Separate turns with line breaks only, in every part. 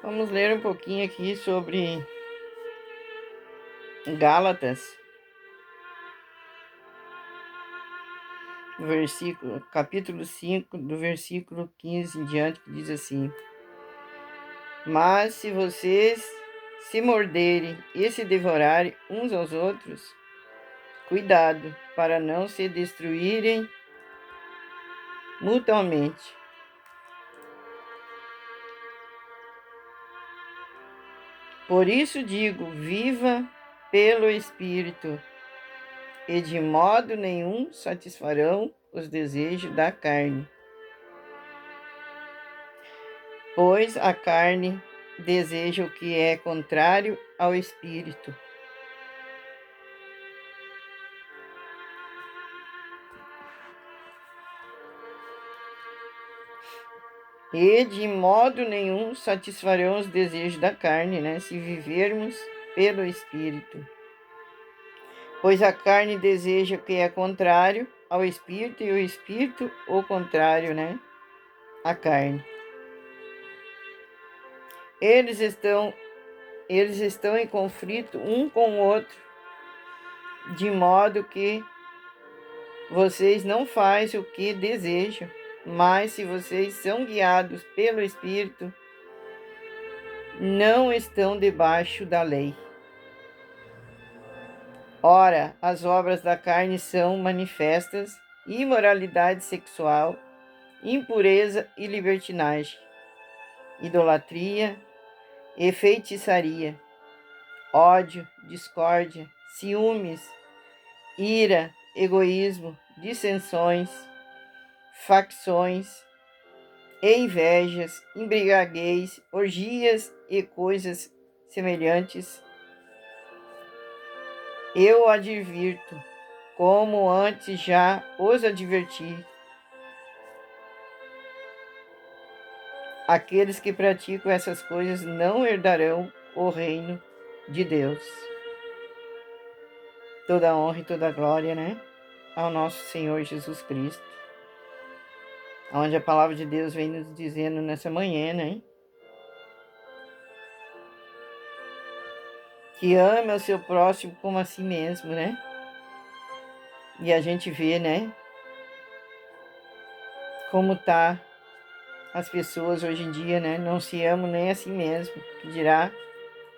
Vamos ler um pouquinho aqui sobre Gálatas, capítulo 5, do versículo 15 em diante, que diz assim: Mas se vocês se morderem e se devorarem uns aos outros, cuidado para não se destruírem mutuamente. Por isso digo, viva pelo Espírito, e de modo nenhum satisfarão os desejos da carne. Pois a carne deseja o que é contrário ao Espírito, e de modo nenhum satisfarão os desejos da carne, né? Se vivermos pelo Espírito. Pois a carne deseja o que é contrário ao Espírito, e o Espírito o contrário, né? A carne. Eles estão em conflito um com o outro, de modo que vocês não fazem o que desejam. Mas se vocês são guiados pelo Espírito, não estão debaixo da lei. Ora, as obras da carne são manifestas: imoralidade sexual, impureza e libertinagem, idolatria e feitiçaria, ódio, discórdia, ciúmes, ira, egoísmo, dissensões, facções e invejas, embriaguez, orgias e coisas semelhantes. Eu advirto, como antes já os adverti, aqueles que praticam essas coisas não herdarão o reino de Deus. Toda a honra e toda a glória, né? Ao nosso Senhor Jesus Cristo. Onde a palavra de Deus vem nos dizendo nessa manhã, né? Que ame o seu próximo como a si mesmo, né? E a gente vê, né? Como tá as pessoas hoje em dia, né? Não se amam nem a si mesmo, que dirá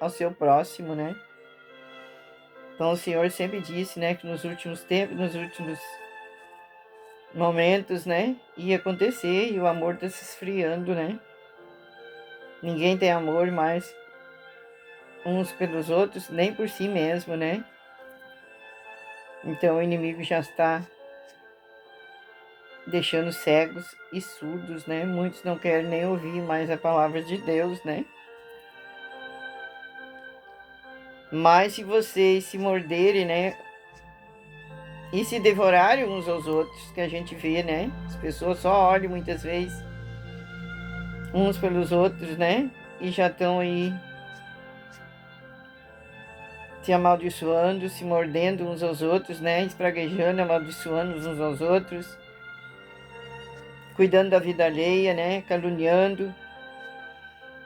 ao seu próximo, né? Então o Senhor sempre disse, né? Que nos últimos tempos, nos últimos momentos, né? Ia acontecer e o amor está se esfriando, né? Ninguém tem amor mais uns pelos outros, nem por si mesmo, né? Então o inimigo já está deixando cegos e surdos, né? Muitos não querem nem ouvir mais a palavra de Deus, né? Mas se vocês se morderem, né? E se devorarem uns aos outros, que a gente vê, né? As pessoas só olham muitas vezes uns pelos outros, né? E já estão aí se amaldiçoando, se mordendo uns aos outros, né? Espraguejando, amaldiçoando uns aos outros, cuidando da vida alheia, né? Caluniando,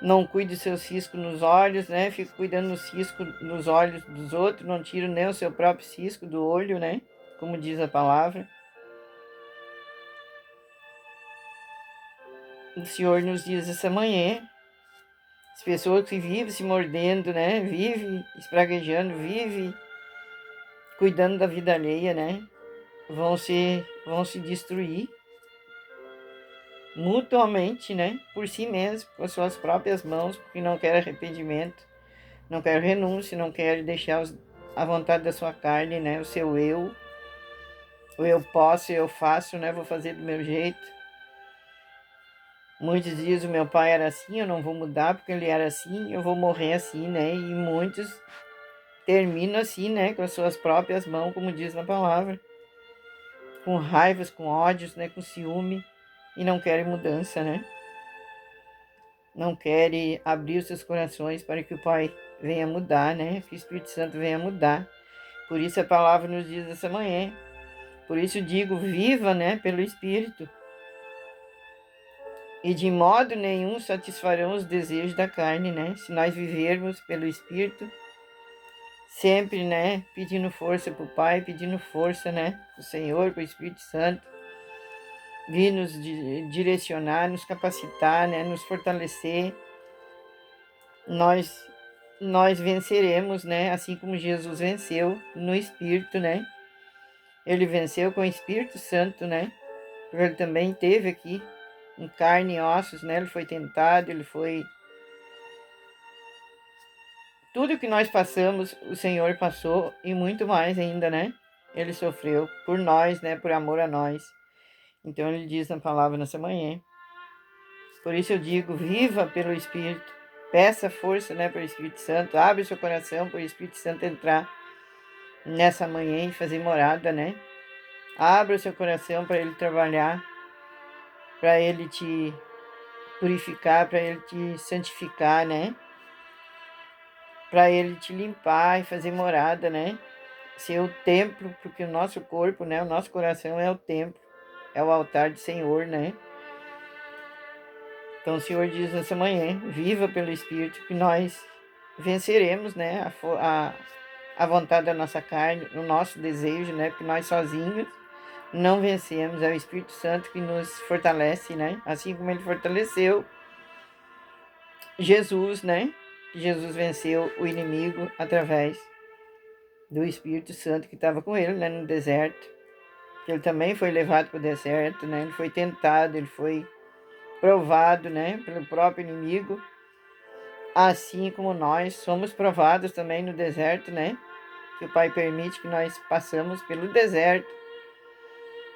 não cuide dos seus ciscos nos olhos, né? Fica cuidando do cisco nos olhos dos outros, não tira nem o seu próprio cisco do olho, né? Como diz a palavra. O Senhor nos diz essa manhã, as pessoas que vivem se mordendo, né? Vive espraguejando, vive cuidando da vida alheia, né? Vão se destruir mutuamente, né? Por si mesmo, com as suas próprias mãos, porque não quer arrependimento, não quer renúncia, não quer deixar a vontade da sua carne, né? O seu eu, o eu posso, eu faço, né? Vou fazer do meu jeito. Muitos dias o meu pai era assim, eu não vou mudar porque ele era assim, eu vou morrer assim, né? E muitos terminam assim, né? Com as suas próprias mãos, como diz na palavra. Com raivas, com ódios, né? Com ciúme. E não querem mudança, né? Não querem abrir os seus corações para que o Pai venha mudar, né? Que o Espírito Santo venha mudar. Por isso a palavra nos diz essa manhã. Por isso digo, viva, né? Pelo Espírito. e de modo nenhum satisfarão os desejos da carne, né? Se nós vivermos pelo Espírito, sempre, né, pedindo força para o Pai, pedindo força, né, para o Senhor, para o Espírito Santo, vir nos direcionar, nos capacitar, né, nos fortalecer, nós venceremos, né, assim como Jesus venceu no Espírito, né? Ele venceu com o Espírito Santo, né? Porque ele também teve aqui em carne e ossos, né? Ele foi tentado, ele foi tudo que nós passamos, o Senhor passou e muito mais ainda, né? Ele sofreu por nós, né? Por amor a nós. Então ele diz na palavra nessa manhã. Por isso eu digo, viva pelo Espírito. Peça força, né, para o Espírito Santo. Abre seu coração para o Espírito Santo entrar nessa manhã e fazer morada, né? Abra o seu coração para ele trabalhar, para ele te purificar, para ele te santificar, né? Para ele te limpar e fazer morada, né? Ser o templo, porque o nosso corpo, né, o nosso coração é o templo, é o altar do Senhor, né? Então o Senhor diz nessa manhã, viva pelo Espírito, que nós venceremos, né, a vontade da nossa carne, o nosso desejo, né, porque nós sozinhos não vencemos, é o Espírito Santo que nos fortalece, né, assim como ele fortaleceu Jesus, né, Jesus venceu o inimigo através do Espírito Santo que estava com ele, né, no deserto, que ele também foi levado para o deserto, né, ele foi tentado, ele foi provado, né, pelo próprio inimigo, assim como nós somos provados também no deserto, né, que o Pai permite que nós passamos pelo deserto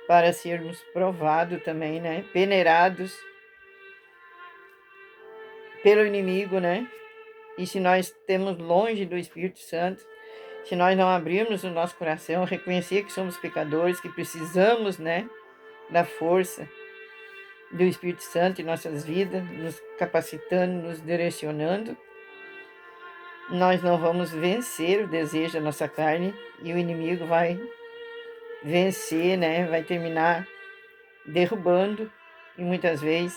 para sermos provados também, né, peneirados pelo inimigo, né, e se nós temos longe do Espírito Santo, se nós não abrirmos o nosso coração, reconhecer que somos pecadores, que precisamos, né, da força do Espírito Santo em nossas vidas, nos capacitando, nos direcionando, nós não vamos vencer o desejo da nossa carne e o inimigo vai vencer, né? Vai terminar derrubando e muitas vezes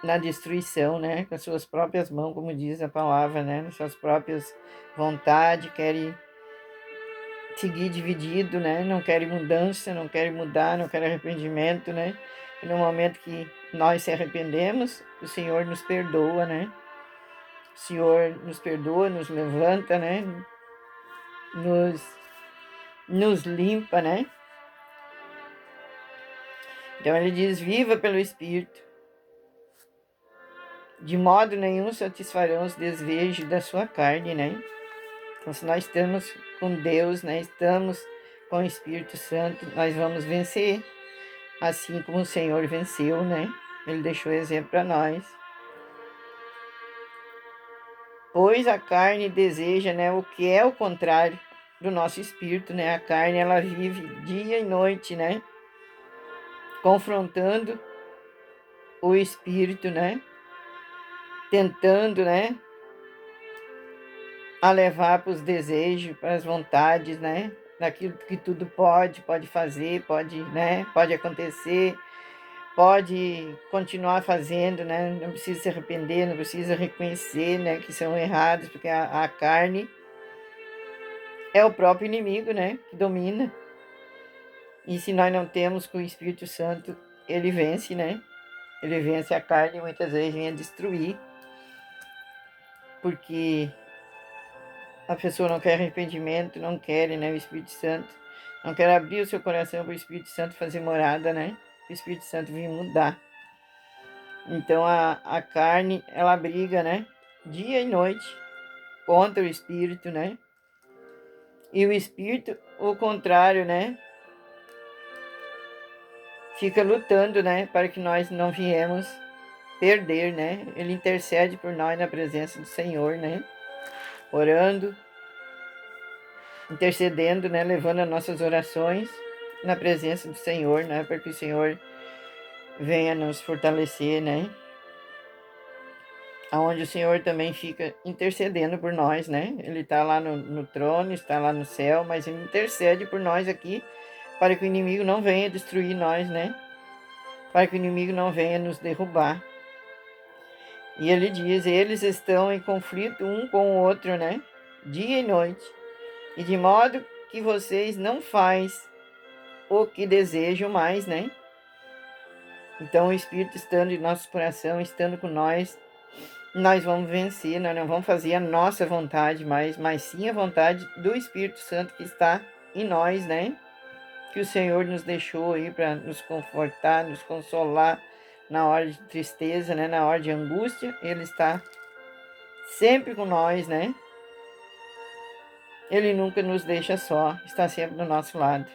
na destruição, né? Com as suas próprias mãos, como diz a palavra, né? Nas suas próprias vontades, querem seguir dividido, né? Não querem mudança, não querem mudar, não querem arrependimento, né? E no momento que nós se arrependemos, o Senhor nos perdoa, né? O Senhor nos perdoa, nos levanta, né? Nos, nos limpa, né? Então ele diz: viva pelo Espírito. De modo nenhum satisfarão os desejos da sua carne, né? Então, se nós estamos com Deus, né? Estamos com o Espírito Santo, nós vamos vencer. Assim como o Senhor venceu, né? Ele deixou exemplo para nós. Pois a carne deseja, né, o que é o contrário do nosso espírito, né? A carne, ela vive dia e noite, né? Confrontando o espírito, né? Tentando, né? A levar para os desejos, para as vontades, né? Daquilo que tudo pode fazer, pode, né? Pode acontecer, pode continuar fazendo, né? Não precisa se arrepender, não precisa reconhecer, né, que são errados, porque a carne é o próprio inimigo, né, que domina. E se nós não temos com o Espírito Santo, ele vence, né? Ele vence a carne e muitas vezes vem a destruir, porque a pessoa não quer arrependimento, não quer, né, o Espírito Santo, não quer abrir o seu coração para o Espírito Santo fazer morada, né? O Espírito Santo vir mudar. Então a carne, ela briga, né? Dia e noite contra o espírito, né? E o espírito, o contrário, né? Fica lutando, né? Para que nós não viemos perder, né? Ele intercede por nós na presença do Senhor, né? Orando, intercedendo, né? Levando as nossas orações na presença do Senhor, né? Para que o Senhor venha nos fortalecer, né? Aonde o Senhor também fica intercedendo por nós, né? Ele está lá no trono, está lá no céu, mas ele intercede por nós aqui, para que o inimigo não venha destruir nós, né? para que o inimigo não venha nos derrubar. E ele diz, eles estão em conflito um com o outro, né? Dia e noite. E de modo que vocês não fazem o que desejam mais, né? Então o Espírito estando em nosso coração, estando com nós vamos vencer, nós não vamos fazer a nossa vontade mais, mas sim a vontade do Espírito Santo que está em nós, né? Que o Senhor nos deixou aí para nos confortar, nos consolar na hora de tristeza, né? Na hora de angústia, Ele está sempre com nós, né? Ele nunca nos deixa só, está sempre do nosso lado.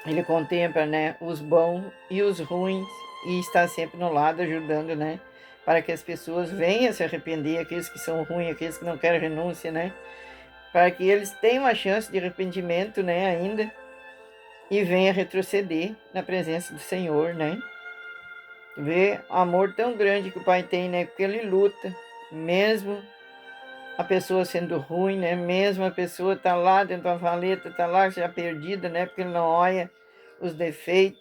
Ele contempla, né, os bons e os ruins e está sempre no lado ajudando, né, para que as pessoas venham se arrepender, aqueles que são ruins, aqueles que não querem renúncia, né, para que eles tenham uma chance de arrependimento, né, ainda e venham retroceder na presença do Senhor, né. Vê o amor tão grande que o Pai tem, né, porque Ele luta, mesmo a pessoa sendo ruim, né, mesmo a pessoa tá lá dentro da valeta, tá lá já perdida, né, porque Ele não olha os defeitos.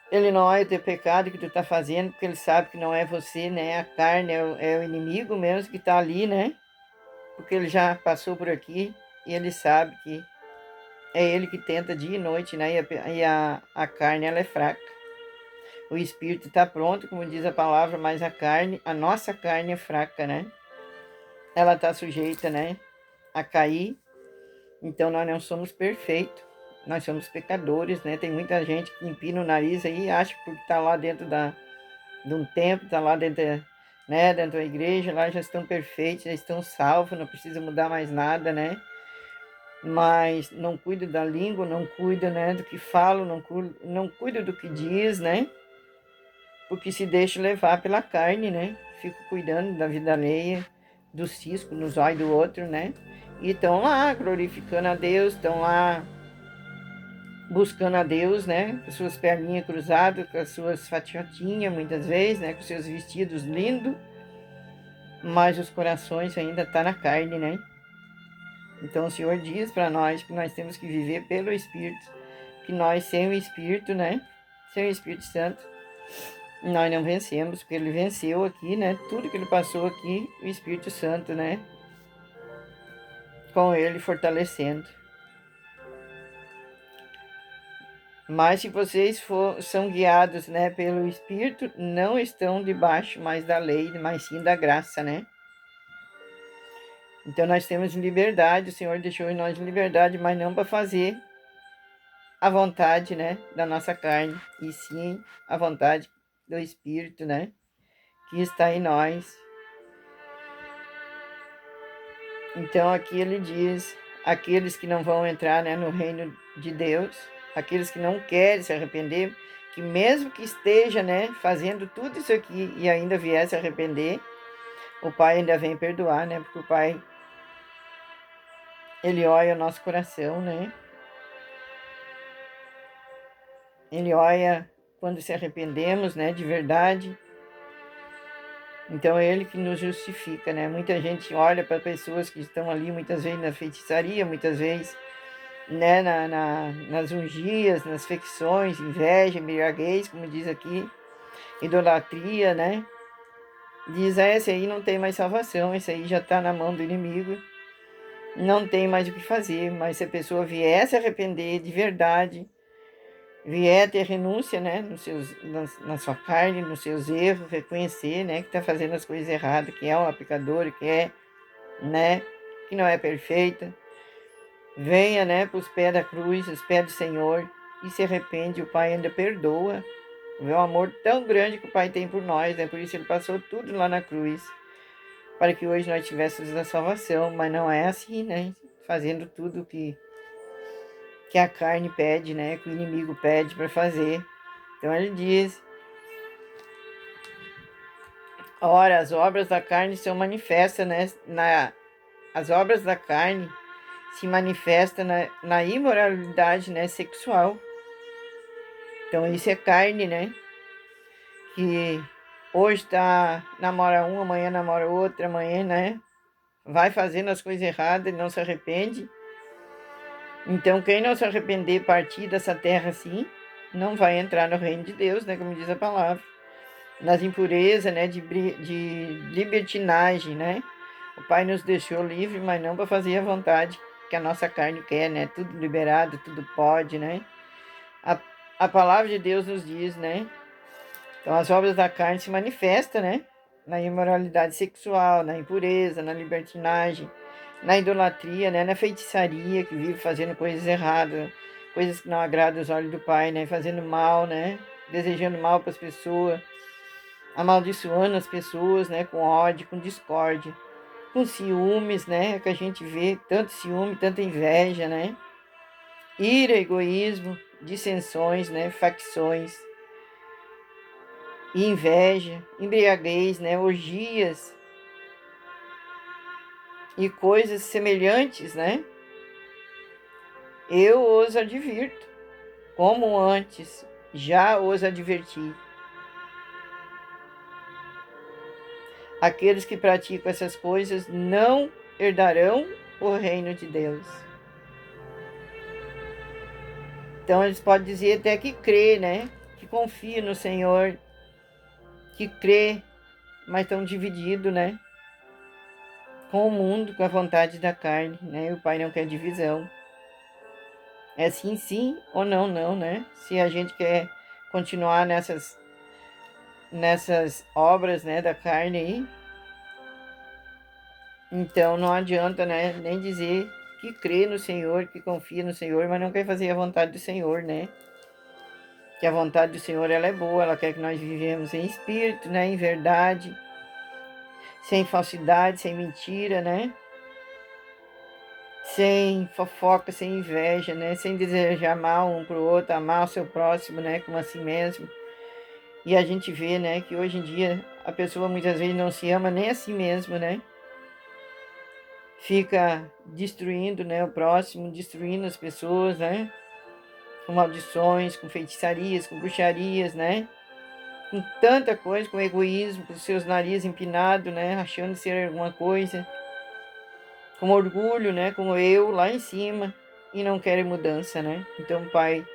Ele não olha o teu pecado que tu tá fazendo, porque ele sabe que não é você, né? A carne é o inimigo mesmo que tá ali, né? Porque ele já passou por aqui e ele sabe que é ele que tenta dia e noite, né? E a carne, ela é fraca. O espírito tá pronto, como diz a palavra, mas a nossa carne é fraca, né? Ela tá sujeita, né? A cair. Então nós não somos perfeitos. Nós somos pecadores, né? Tem muita gente que empina o nariz aí e acha que porque tá lá dentro de um templo, tá lá dentro, né, dentro da igreja, lá já estão perfeitos, já estão salvos, não precisa mudar mais nada, né? Mas não cuida da língua, não cuida, né, do que fala, não cuida do que diz, né? Porque se deixa levar pela carne, né? Fica cuidando da vida alheia, do cisco nos olhos do outro, né? E estão lá glorificando a Deus, estão lá buscando a Deus, né? Com suas perninhas cruzadas, com as suas fatiotinhas, muitas vezes, né? Com seus vestidos lindos, mas os corações ainda estão na carne, né? Então o Senhor diz para nós que nós temos que viver pelo Espírito, que nós sem o Espírito, né? Sem o Espírito Santo, nós não vencemos, porque Ele venceu aqui, né? Tudo que Ele passou aqui, o Espírito Santo, né? Com Ele fortalecendo. Mas se vocês são guiados, né, pelo Espírito, não estão debaixo mais da lei, mas sim da graça, né? Então nós temos liberdade, o Senhor deixou em nós liberdade, mas não para fazer a vontade, né, da nossa carne, e sim a vontade do Espírito, né, que está em nós. Então aqui ele diz, aqueles que não vão entrar, né, no reino de Deus, aqueles que não querem se arrepender, que mesmo que esteja, né, fazendo tudo isso aqui e ainda viesse a arrepender, o Pai ainda vem perdoar, né, porque o Pai, ele olha o nosso coração, né, ele olha quando se arrependemos, né, de verdade. Então é Ele que nos justifica, né? Muita gente olha para pessoas que estão ali, muitas vezes na feitiçaria, muitas vezes, né, nas ungias, nas facções, inveja, embriaguez, como diz aqui, idolatria, né? Diz, esse aí não tem mais salvação, esse aí já está na mão do inimigo, não tem mais o que fazer. Mas se a pessoa vier se arrepender de verdade, vier ter renúncia, né, na sua carne, nos seus erros, reconhecer, né, que está fazendo as coisas erradas, que é uma pecadora, que é, né, que não é perfeita, venha, né, para os pés da cruz, os pés do Senhor, e se arrepende, o Pai ainda perdoa. É um amor tão grande que o Pai tem por nós, né, por isso Ele passou tudo lá na cruz, para que hoje nós tivéssemos a salvação, mas não é assim, né, fazendo tudo que a carne pede, né, que o inimigo pede para fazer. Então ele diz, ora, as obras da carne são manifestas, né, as obras da carne se manifestam na imoralidade, né, sexual. Então isso é carne, né, que hoje namora um, amanhã namora outro, amanhã, né, vai fazendo as coisas erradas e não se arrepende. Então quem não se arrepender partir dessa terra assim, não vai entrar no reino de Deus, né? Como diz a palavra. Nas impurezas, né? De libertinagem, né? O Pai nos deixou livre, mas não para fazer a vontade que a nossa carne quer, né? Tudo liberado, tudo pode, né? A, a palavra de Deus nos diz, né? Então, as obras da carne se manifestam, né? Na imoralidade sexual, na impureza, na libertinagem, na idolatria, né? Na feitiçaria, que vive fazendo coisas erradas, coisas que não agradam os olhos do Pai, né? Fazendo mal, né? Desejando mal para as pessoas, amaldiçoando as pessoas, né? Com ódio, com discórdia, com ciúmes, né? Que a gente vê tanto ciúme, tanta inveja, né? Ira, egoísmo, dissensões, né? Facções e inveja, embriaguez, né? Orgias e coisas semelhantes, né? Eu os advirto, como antes já os adverti. Aqueles que praticam essas coisas não herdarão o reino de Deus. Então eles podem dizer até que crê, né? Que confia no Senhor, que crê, mas estão divididos, né? Com o mundo, com a vontade da carne, né? E o Pai não quer divisão. É sim, sim ou não, não, né? Se a gente quer continuar nessas obras, né, da carne aí, então não adianta, né, nem dizer que crê no Senhor, que confia no Senhor, mas não quer fazer a vontade do Senhor, né? Que a vontade do Senhor, ela é boa, ela quer que nós vivemos em espírito, né, em verdade, sem falsidade, sem mentira, né? Sem fofoca, sem inveja, né? Sem desejar mal um pro outro, amar o seu próximo, né, como a si mesmo. E a gente vê, né, que hoje em dia a pessoa muitas vezes não se ama nem a si mesma, né? Fica destruindo, né, o próximo, destruindo as pessoas, né? Com maldições, com feitiçarias, com bruxarias, né? Com tanta coisa, com egoísmo, com seus narizes empinados, né? Achando ser alguma coisa. Com orgulho, né? Com eu lá em cima e não querem mudança, né? Então, Pai,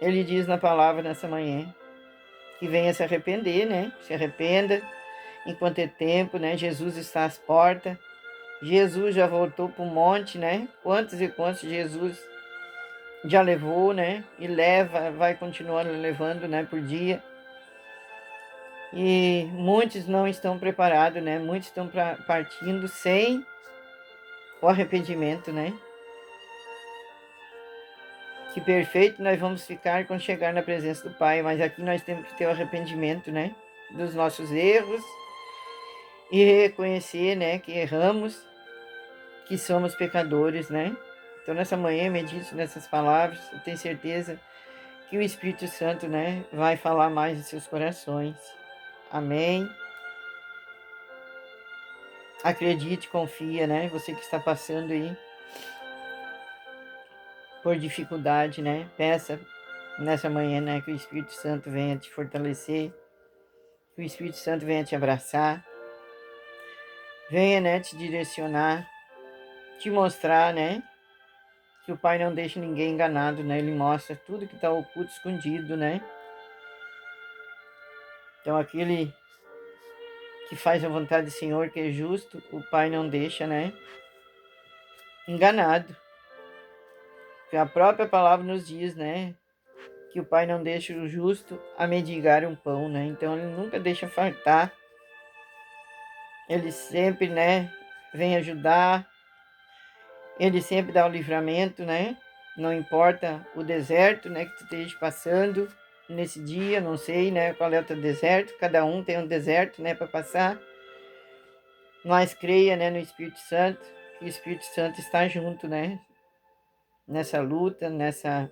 Ele diz na palavra nessa manhã que venha se arrepender, né? Se arrependa enquanto é tempo, né? Jesus está às portas. Jesus já voltou para o monte, né? Quantos e quantos Jesus já levou, né? E leva, vai continuar levando, né? Por dia. E muitos não estão preparados, né? Muitos estão partindo sem o arrependimento, né? Que perfeito nós vamos ficar quando chegar na presença do Pai, mas aqui nós temos que ter o arrependimento, né? Dos nossos erros e reconhecer, né? Que erramos, que somos pecadores, né? Então, nessa manhã, medite nessas palavras. Eu tenho certeza que o Espírito Santo, né, vai falar mais em seus corações. Amém. Acredite, confia, né? Você que está passando aí por dificuldade, né? Peça nessa manhã, né, que o Espírito Santo venha te fortalecer, que o Espírito Santo venha te abraçar, venha, né, te direcionar, te mostrar, né, que o Pai não deixa ninguém enganado, né? Ele mostra tudo que está oculto, escondido, né? Então, aquele que faz a vontade do Senhor, que é justo, o Pai não deixa, né, enganado. Porque a própria palavra nos diz, né, que o Pai não deixa o justo a mendigar um pão, né? Então, ele nunca deixa faltar. Ele sempre, né, vem ajudar. Ele sempre dá o livramento, né? Não importa o deserto, né, que tu esteja passando nesse dia, não sei, né, qual é o teu deserto. Cada um tem um deserto, né, para passar. Mas creia, né, no Espírito Santo, que o Espírito Santo está junto, né, nessa luta, nessa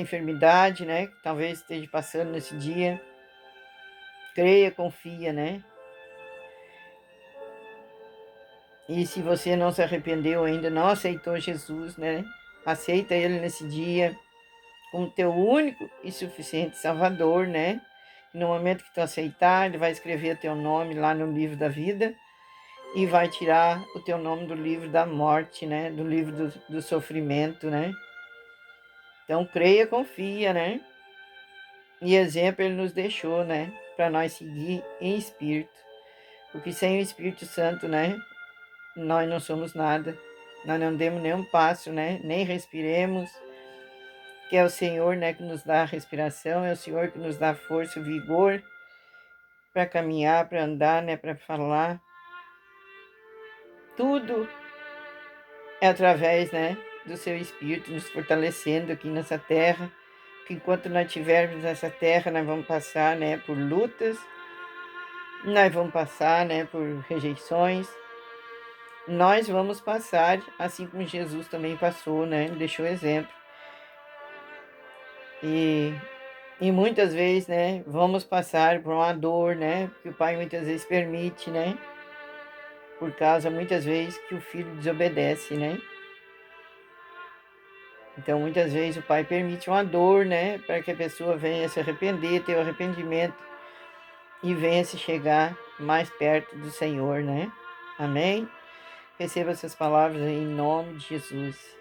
enfermidade, né, que talvez esteja passando nesse dia. Creia, confia, né? E se você não se arrependeu ainda, não aceitou Jesus, né? Aceita Ele nesse dia como teu único e suficiente Salvador, né? E no momento que tu aceitar, Ele vai escrever teu nome lá no livro da vida e vai tirar o teu nome do livro da morte, né? Do livro do sofrimento, né? Então, creia, confia, né? E exemplo ele nos deixou, né? Para nós seguir em espírito. Porque sem o Espírito Santo, né? Nós não somos nada. Nós não demos nenhum passo, né? Nem respiremos. Que é o Senhor, né? Que nos dá a respiração. É o Senhor que nos dá força, vigor para caminhar, para andar, né? Para falar. Tudo é através, né? Do seu Espírito nos fortalecendo aqui nessa terra. Que enquanto nós estivermos nessa terra, nós vamos passar, né? Por lutas. Nós vamos passar, né? Por rejeições. Nós vamos passar, assim como Jesus também passou, né? Ele deixou exemplo. E muitas vezes, né? Vamos passar por uma dor, né? Que o pai muitas vezes permite, né? Por causa, muitas vezes, que o filho desobedece, né? Então, muitas vezes, o pai permite uma dor, né? Para que a pessoa venha se arrepender, ter o arrependimento e venha se chegar mais perto do Senhor, né? Amém? Receba essas palavras em nome de Jesus.